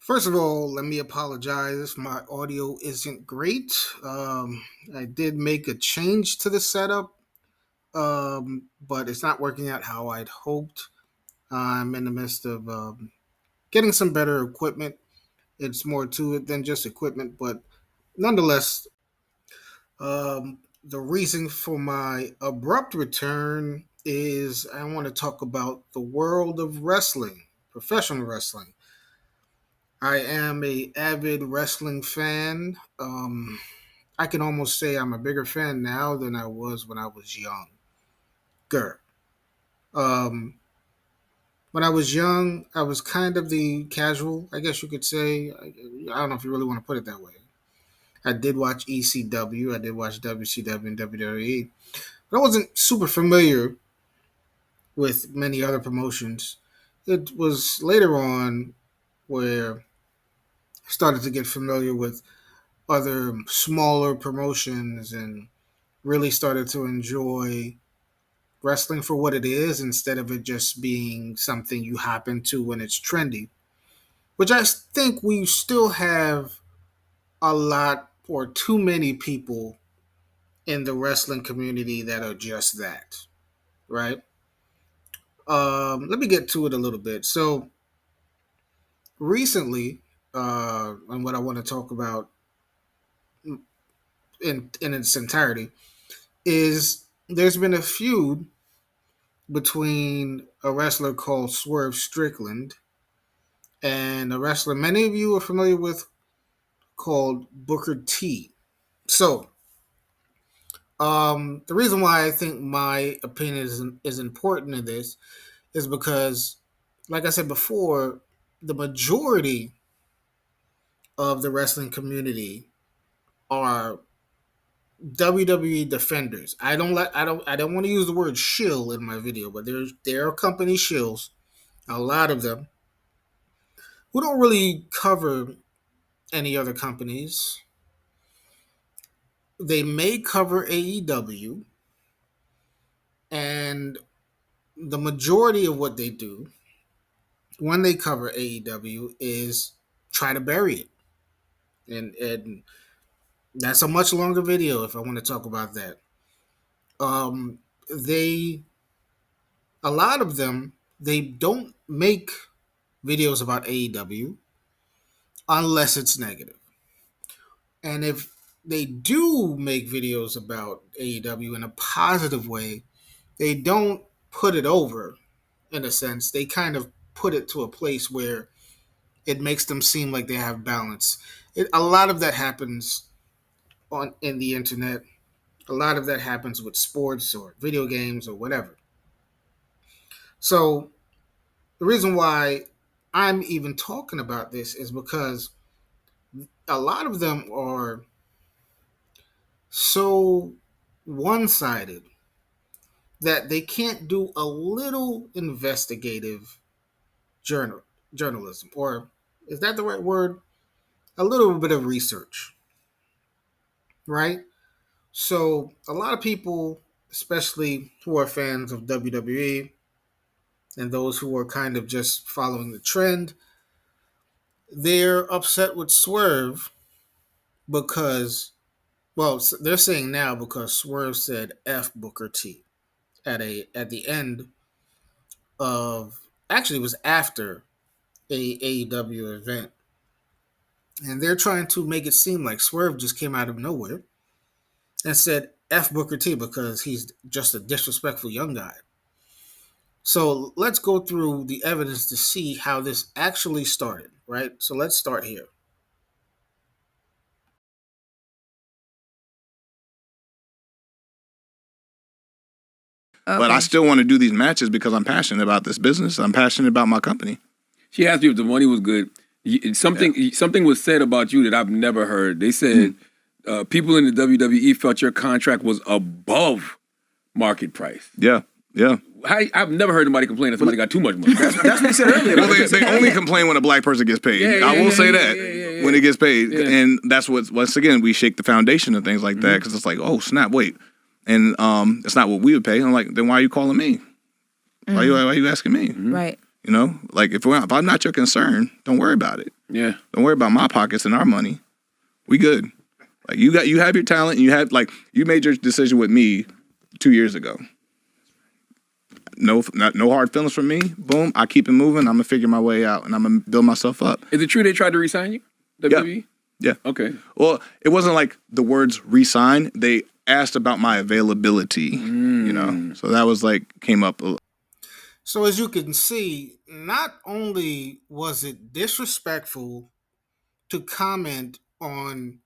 First of all, let me apologize if my audio isn't great. I did make a change to the setup, but it's not working out how I'd hoped. I'm in the midst of getting some better equipment. It's more to it than just equipment, but nonetheless, the reason for my abrupt return is I want to talk about the world of wrestling, professional wrestling. I am a avid wrestling fan. I can almost say I'm a bigger fan now than I was when I was younger. Um, when I was young, I was kind of the casual, I guess you could say. I don't know if you really want to put it that way. I did watch ECW, I did watch WCW and WWE, but I wasn't super familiar with many other promotions. It was later on where I started to get familiar with other smaller promotions and really started to enjoy wrestling for what it is instead of it just being something you hop into when it's trendy, which I think we still have a lot or too many people in the wrestling community that are just that, right? Let me get to it a little bit. So recently, and what I want to talk about in its entirety is there's been a feud between a wrestler called Swerve Strickland and a wrestler many of you are familiar with called Booker T. So, the reason why I think my opinion is important in this is because, like I said before, the majority of the wrestling community are WWE defenders. I don't want to use the word shill in my video, but there are company shills, a lot of them, who don't really cover any other companies. They may cover AEW, and the majority of what they do when they cover AEW is try to bury it. And that's a much longer video if I want to talk about that. They a lot of them they don't make videos about AEW unless it's negative. And if they do make videos about AEW in a positive way, they don't put it over in a sense. They kind of put it to a place where it makes them seem like they have balance. A lot of that happens on in the internet. A lot of that happens with sports or video games or whatever. So the reason why I'm even talking about this is because a lot of them are so one-sided that they can't do a little investigative journalism, or is that the right word? A little bit of research, right? So a lot of people, especially who are fans of WWE and those who are kind of just following the trend, they're upset with Swerve because, well, they're saying now because Swerve said F Booker T at the end of, actually it was after a AEW event, and they're trying to make it seem like Swerve just came out of nowhere and said F Booker T because he's just a disrespectful young guy. So let's go through the evidence to see how this actually started, right? So let's start here. Okay. But I still want to do these matches because I'm passionate about this business. I'm passionate about my company. She asked you if the money was good. Something was said about you that I've never heard. They said people in the WWE felt your contract was above market price. Yeah. I've never heard anybody complain that somebody got too much money. That's what they said earlier. Well, they only complain when a black person gets paid. I will say that when it gets paid. Yeah. And that's what, once again, we shake the foundation and things like that because it's like, oh, snap, wait. And it's not what we would pay. I'm like, then why are you calling me? Why are you asking me? Right. You know, like if I'm not your concern, don't worry about it. Yeah. Don't worry about my pockets and our money. We good. Like you have your talent. And you made your decision with me 2 years ago. No hard feelings from me. Boom. I keep it moving. I'm gonna figure my way out, and I'm gonna build myself up. Is it true they tried to re-sign you? WWE? Yeah. Okay. Well, it wasn't like the words resign. They asked about my availability. You know, so that was came up. So as you can see, not only was it disrespectful to comment on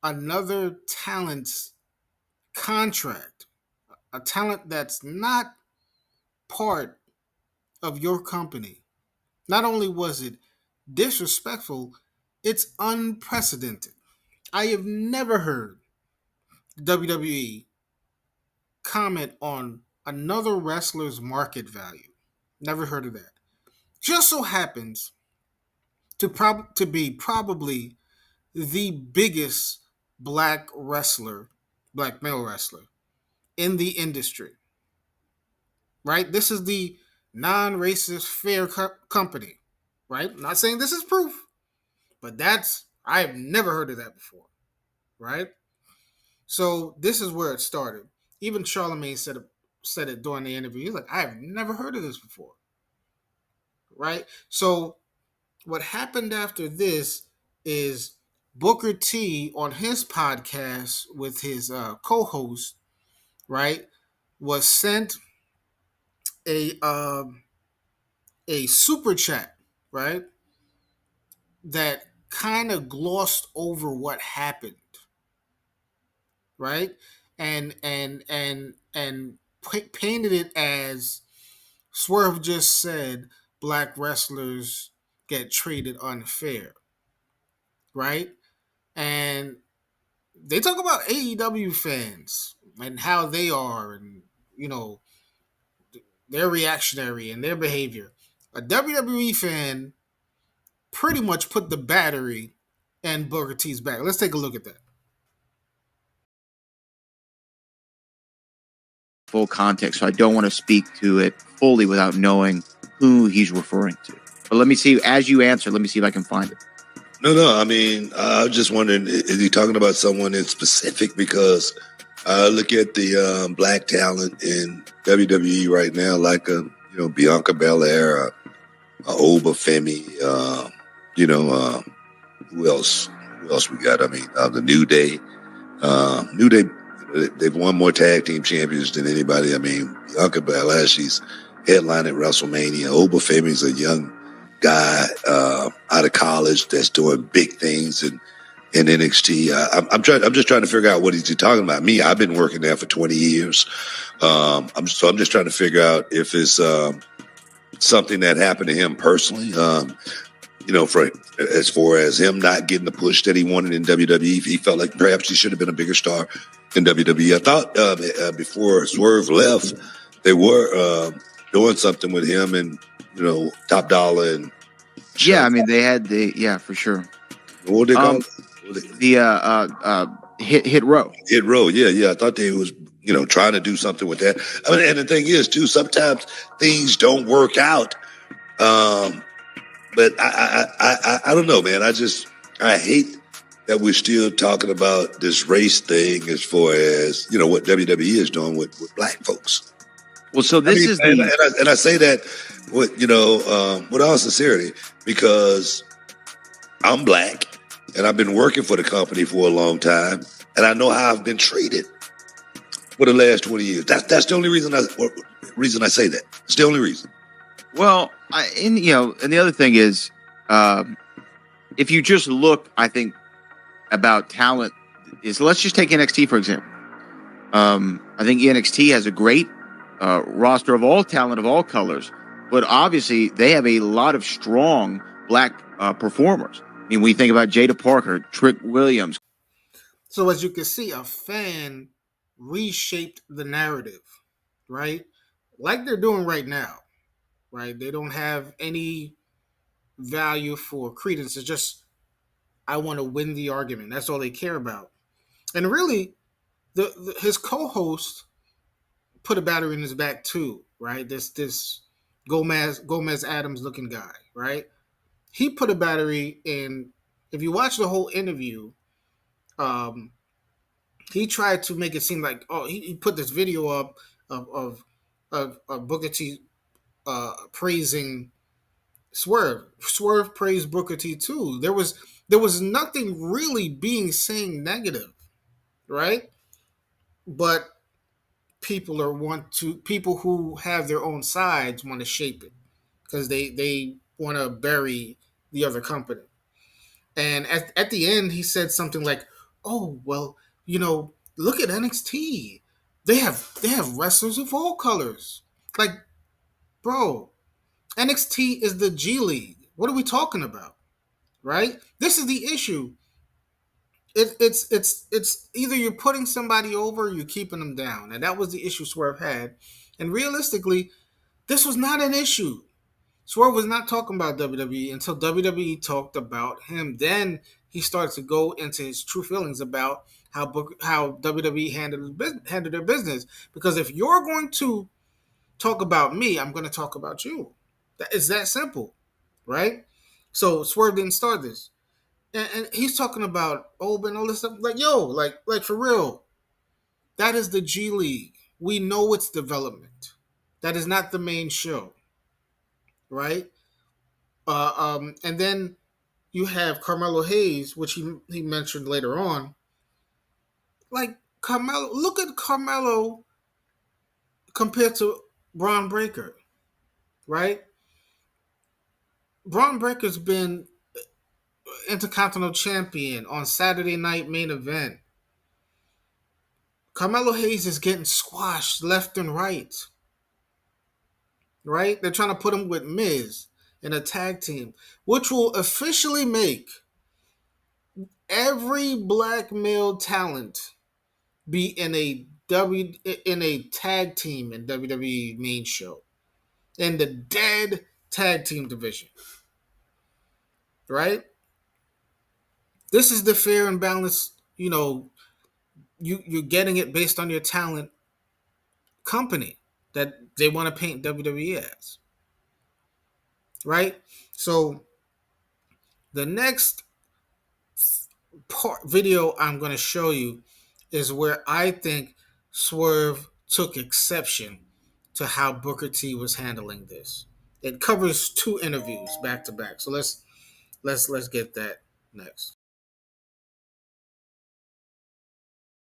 another talent's contract, a talent that's not part of your company. Not only was it disrespectful, it's unprecedented. I have never heard WWE comment on another wrestler's market value. Never heard of that. Just so happens to be probably the biggest black male wrestler in the industry. Right? This is the non-racist fair company. Right? I'm not saying this is proof, but I've never heard of that before. Right? So this is where it started. Even Charlemagne said it during the interview. He's like, I've never heard of this before. Right? So what happened after this is Booker T on his podcast with his co-host, right, was sent a a super chat, right, that kind of glossed over what happened, right, and painted it as Swerve just said black wrestlers get treated unfair, right, and they talk about AEW fans and how they are, and you know they're reactionary in their behavior. A WWE fan pretty much put the battery in Booker T's back. Let's take a look at that. Full context, so I don't want to speak to it fully without knowing who he's referring to. But let me see, as you answer, let me see if I can find it. No. I mean, I was just wondering, is he talking about someone in specific? Because I look at the black talent in WWE right now, like Bianca Belair, Oba Femi, who else? Who else we got? I mean, the New Day. New Day, they've won more tag team champions than anybody. I mean, Bianca Belair, she's headlining WrestleMania. Oba Femi's a young guy out of college that's doing big things in NXT. I'm just trying to figure out what he's talking about. Me, I've been working there for 20 years. I'm just trying to figure out if it's something that happened to him personally. For as far as him not getting the push that he wanted in WWE, he felt like perhaps he should have been a bigger star in WWE. I thought before Swerve left, they were doing something with him and Top Dollar and I mean they had for sure. What they call Hit Row. Hit Row, yeah. I thought they was trying to do something with that. I mean, and the thing is too, sometimes things don't work out. But I don't know, man. I hate that we're still talking about this race thing as far as what WWE is doing with black folks. Well, so this and I say that with all sincerity, because I'm black and I've been working for the company for a long time, and I know how I've been treated for the last 20 years. That's the only reason I say that. It's the only reason. Well, and the other thing is, if you just look, I think about talent is, let's just take NXT for example. I think NXT has a great roster of all talent of all colors, but obviously they have a lot of strong black performers. I mean, we think about Jada Parker, Trick Williams. So as you can see, a fan reshaped the narrative, right? Like they're doing right now, right? They don't have any value for credence. It's just, I want to win the argument. That's all they care about. And really, his co-host put a battery in his back too, right? This Gomez Adams looking guy, right? He put a battery in. If you watch the whole interview, um, he tried to make it seem like, oh, he put this video up of Booker T praising Swerve. Swerve praised Booker T too. There was nothing really being saying negative, right? But people who have their own sides want to shape it because they want to bury the other company. And at the end, he said something like, "Oh well, look at NXT. They have wrestlers of all colors. Like, bro, NXT is the G League. What are we talking about? Right? This is the issue. It's either you're putting somebody over or you're keeping them down, and that was the issue Swerve had. And realistically, this was not an issue. Swerve was not talking about WWE until WWE talked about him. Then he started to go into his true feelings about how WWE handled their business. Because if you're going to talk about me, I'm going to talk about you. It's that simple, right? So Swerve didn't start this, and he's talking about Oben and all this stuff. Like, yo, like for real, that is the G League. We know it's development. That is not the main show, right? And then you have Carmelo Hayes, which he mentioned later on. Like, Carmelo, look at Carmelo compared to Braun Breaker, right? Braun Breaker's been Intercontinental Champion on Saturday Night Main Event. Carmelo Hayes is getting squashed left and right, right? They're trying to put him with Miz in a tag team, which will officially make every black male talent be in a tag team in WWE main show in the dead tag team division, right? This is the fair and balanced. You're getting it based on your talent company that they want to paint WWE as, right? So the next video I'm going to show you is where I think Swerve took exception to how Booker T was handling this. It covers 2 interviews back to back. So let's get that next.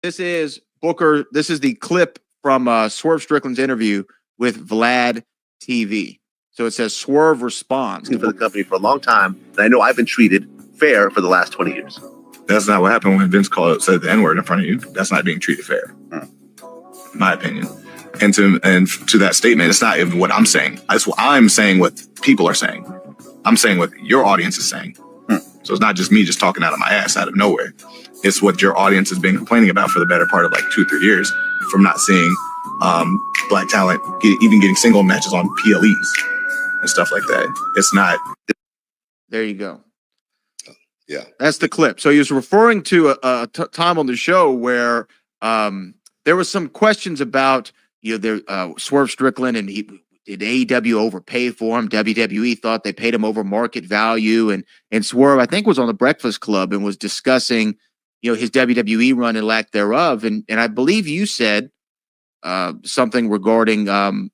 This is Booker. This is the clip from Swerve Strickland's interview with Vlad TV. So it says Swerve responds. For the company for a long time, and I know I've been treated fair for the last 20 years. That's not what happened when Vince said the N-word in front of you. That's not being treated fair, in my opinion. And to that statement, it's not even what I'm saying. I'm saying what people are saying. I'm saying what your audience is saying. So it's not just me just talking out of my ass out of nowhere. It's what your audience has been complaining about for the better part of like 2-3 years from not seeing black talent even getting single matches on PLEs and stuff like that. It's not. There you go. Yeah, that's the clip. So he was referring to a time on the show where there was some questions about Swerve Strickland, and did AEW overpay for him? WWE thought they paid him over market value, and Swerve, I think, was on the Breakfast Club and was discussing his WWE run and lack thereof, and I believe you said something regarding I'm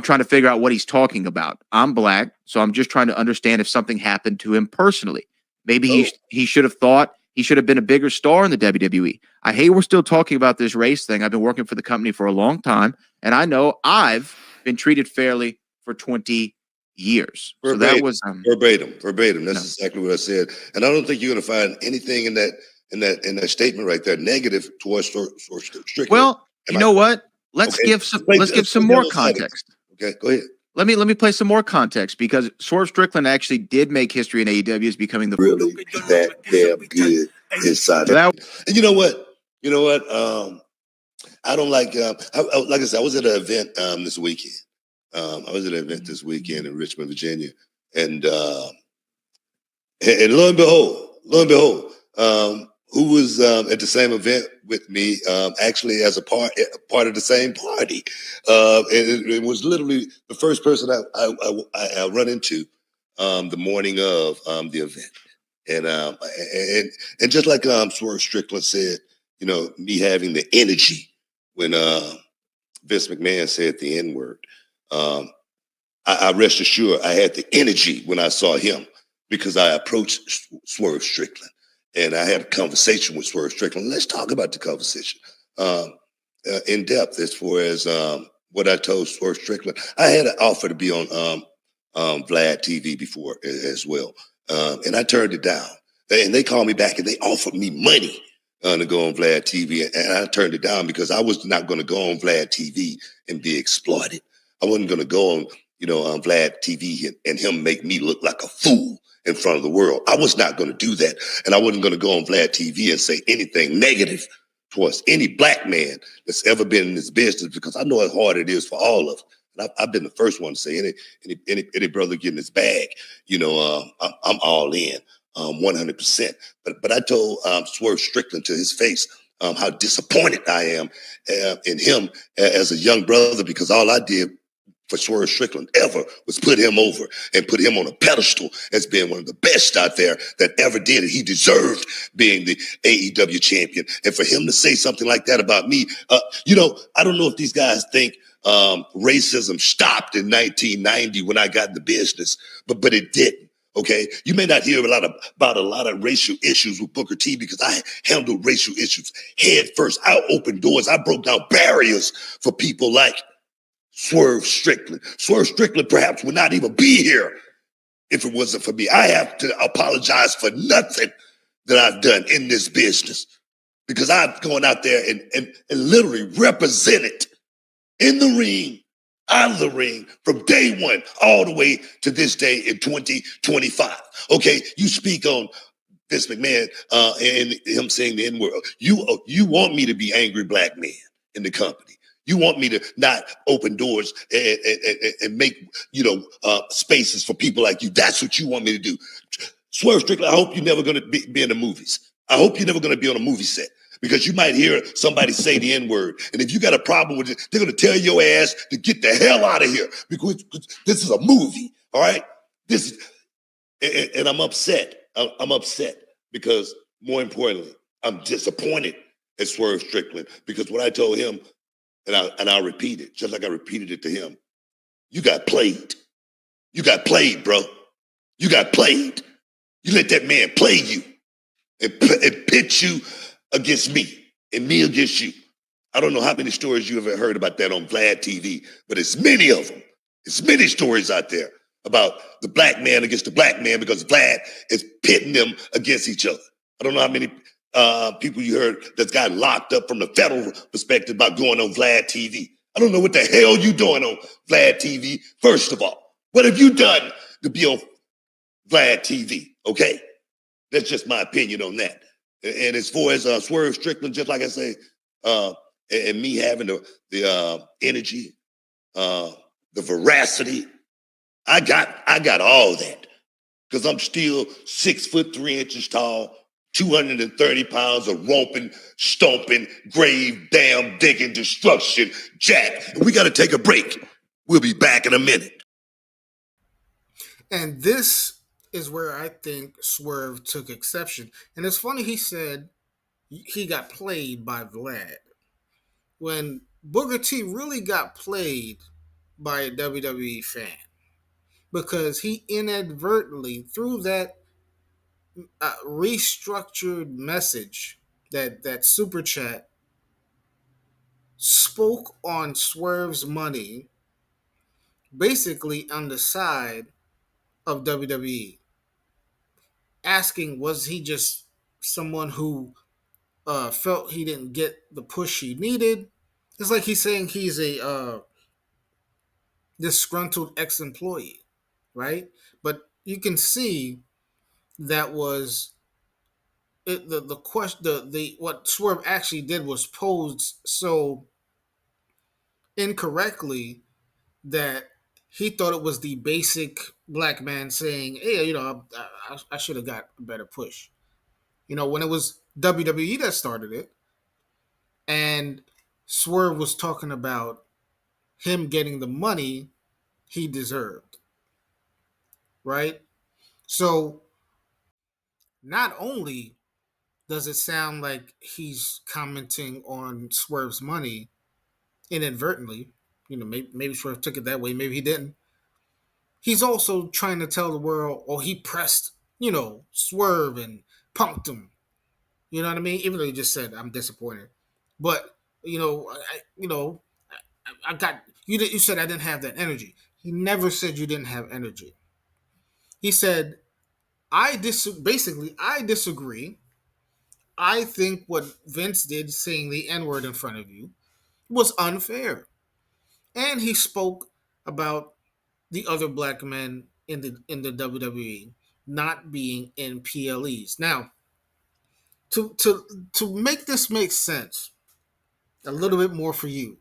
trying to figure out what he's talking about. I'm black, so I'm just trying to understand if something happened to him personally. Maybe he should have thought he should have been a bigger star in the WWE. I hate we're still talking about this race thing. I've been working for the company for a long time, and I know I've been treated fairly for 20 years. Verbatim, so that was verbatim. That's exactly what I said. And I don't think you're going to find anything in that statement right there negative towards Strickland. Well, you know what? Let's give some more context. Okay, go ahead. Let me play some more context, because Swerve Strickland actually did make history in AEW as becoming the really that damn good inside. And you know what? I don't like. Like I said, I was at an event this weekend. In Richmond, Virginia, and lo and behold, who was at the same event with me, actually as a part of the same party, and it was literally the first person I run into the morning of the event, and and just like Swerve Strickland said, me having the energy when Vince McMahon said the N word. Um, I rest assured I had the energy when I saw him because I approached Swerve Strickland and I had a conversation with Swerve Strickland. Let's talk about the conversation in depth as far as what I told Swerve Strickland. I had an offer to be on Vlad TV before as well, and I turned it down. And they called me back and they offered me money to go on Vlad TV, and I turned it down because I was not going to go on Vlad TV and be exploited. I wasn't going to go on on Vlad TV and him make me look like a fool in front of the world. I was not going to do that. And I wasn't going to go on Vlad TV and say anything negative towards any black man that's ever been in this business because I know how hard it is for all of us. And I've been the first one to say any brother getting his bag, I'm all in 100%. But I told Swerve Strickland to his face how disappointed I am in him as a young brother because all I did for Swerve Strickland ever was put him over and put him on a pedestal as being one of the best out there that ever did it. He deserved being the AEW champion. And for him to say something like that about me, I don't know if these guys think racism stopped in 1990 when I got in the business, but it didn't. Okay, you may not hear about a lot of racial issues with Booker T because I handled racial issues head first. I opened doors. I broke down barriers for people like Swerve Strickland. Swerve Strickland perhaps would not even be here if it wasn't for me. I have to apologize for nothing that I've done in this business because I've gone out there and literally represented in the ring, out of the ring, from day one all the way to this day in 2025. Okay, you speak on Vince McMahon and him saying the N-word. You want me to be angry black man in the company. You want me to not open doors and make, spaces for people like you. That's what you want me to do. Swerve Strickland, I hope you're never going to be in the movies. I hope you're never going to be on a movie set because you might hear somebody say the N-word. And if you got a problem with it, they're going to tell your ass to get the hell out of here because this is a movie, all right? And I'm upset. I'm upset because, more importantly, I'm disappointed at Swerve Strickland because what I told him, and I'll repeat it, just like I repeated it to him. You got played. You got played, bro. You got played. You let that man play you and pit you against me and me against you. I don't know how many stories you ever heard about that on Vlad TV, but it's many of them. It's many stories out there about the black man against the black man because Vlad is pitting them against each other. I don't know how many people you heard that's got locked up from the federal perspective about going on Vlad TV. I don't know what the hell you doing on Vlad TV, first of all. What have you done to be on Vlad TV, okay? That's just my opinion on that. And as far as Swerve Strickland, just like I say, and me having the energy, the veracity, I got all that because I'm still 6'3" tall, 230 pounds of romping, stomping, grave, damn, digging, destruction, Jack. And we got to take a break. We'll be back in a minute. And this is where I think Swerve took exception. And it's funny he said he got played by Vlad. When Booker T really got played by a WWE fan because he inadvertently, through that restructured message, that super chat, spoke on Swerve's money basically on the side of WWE, asking was he just someone who felt he didn't get the push he needed. It's like he's saying he's a disgruntled ex-employee, right? But you can see that was the question. The what Swerve actually did was posed so incorrectly that he thought it was the basic black man saying, "Hey, I should have got a better push." When it was WWE that started it, and Swerve was talking about him getting the money he deserved, right? So not only does it sound like he's commenting on Swerve's money inadvertently, maybe Swerve took it that way, maybe he didn't. He's also trying to tell the world, oh, he pressed, Swerve and punked him. You know what I mean? Even though he just said, I'm disappointed. But, I got, you said I didn't have that energy. He never said you didn't have energy. He said, basically, I disagree. I think what Vince did, saying the N word in front of you, was unfair. And he spoke about the other black men in the WWE not being in PLEs. Now, to make this make sense a little bit more for you,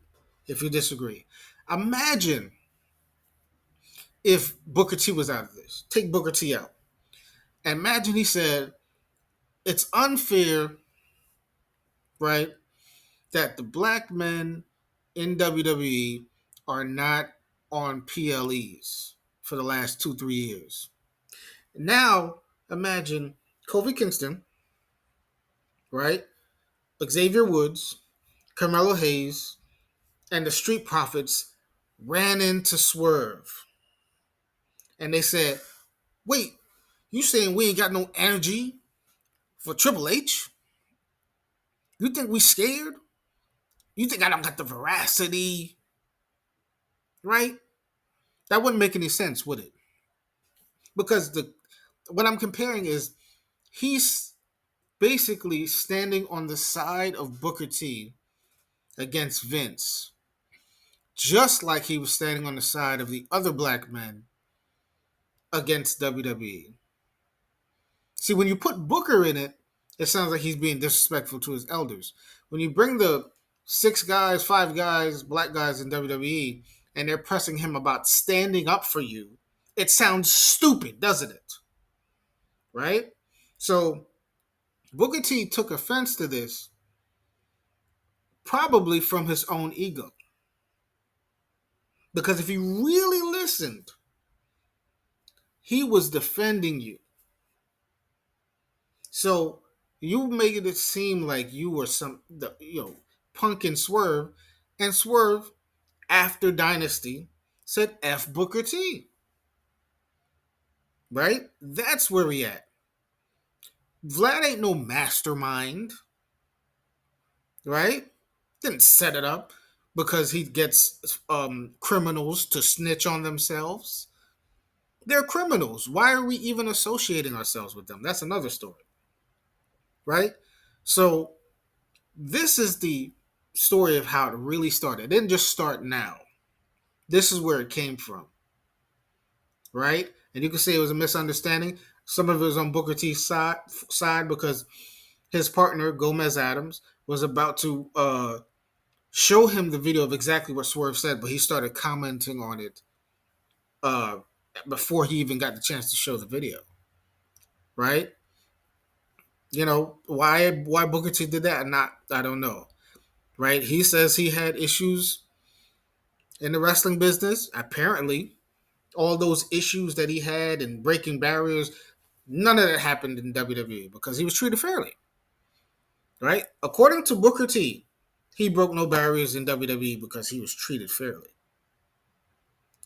if you disagree, imagine if Booker T was out of this. Take Booker T out. Imagine he said it's unfair, right, that the black men in WWE are not on PLEs for the last 2-3 years. Now, imagine Kofi Kingston, right? Xavier Woods, Carmelo Hayes, and the Street Profits ran into Swerve. And they said, wait, you saying we ain't got no energy for Triple H? You think we scared? You think I don't got the veracity? Right? That wouldn't make any sense, would it? Because what I'm comparing is he's basically standing on the side of Booker T against Vince, just like he was standing on the side of the other black men against WWE. See, when you put Booker in it, it sounds like he's being disrespectful to his elders. When you bring the 6 guys, 5 guys, black guys in WWE, and they're pressing him about standing up for you, it sounds stupid, doesn't it? Right? So Booker T took offense to this, probably from his own ego. Because if you really listened, he was defending you. So you making it seem like you were Punk and Swerve, and Swerve after Dynasty said F Booker T. Right? That's where we at. Vlad ain't no mastermind. Right? Didn't set it up because he gets criminals to snitch on themselves. They're criminals. Why are we even associating ourselves with them? That's another story. Right? So this is the story of how it really started. It didn't just start now. This is where it came from. Right? And you can say it was a misunderstanding. Some of it was on Booker T's side because his partner, Gomez Adams, was about to show him the video of exactly what Swerve said, but he started commenting on it before he even got the chance to show the video. Right? Why Booker T did that? I don't know. Right? He says he had issues in the wrestling business. Apparently, all those issues that he had and breaking barriers, none of that happened in WWE because he was treated fairly. Right? According to Booker T, he broke no barriers in WWE because he was treated fairly.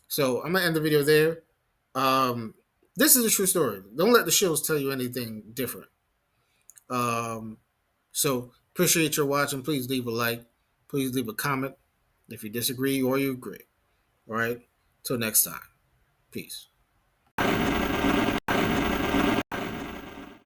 So I'm going to end the video there. This is a true story. Don't let the shows tell you anything different. So appreciate your watching. Please leave a like. Please leave a comment if you disagree or you agree. All right? Till next time. Peace.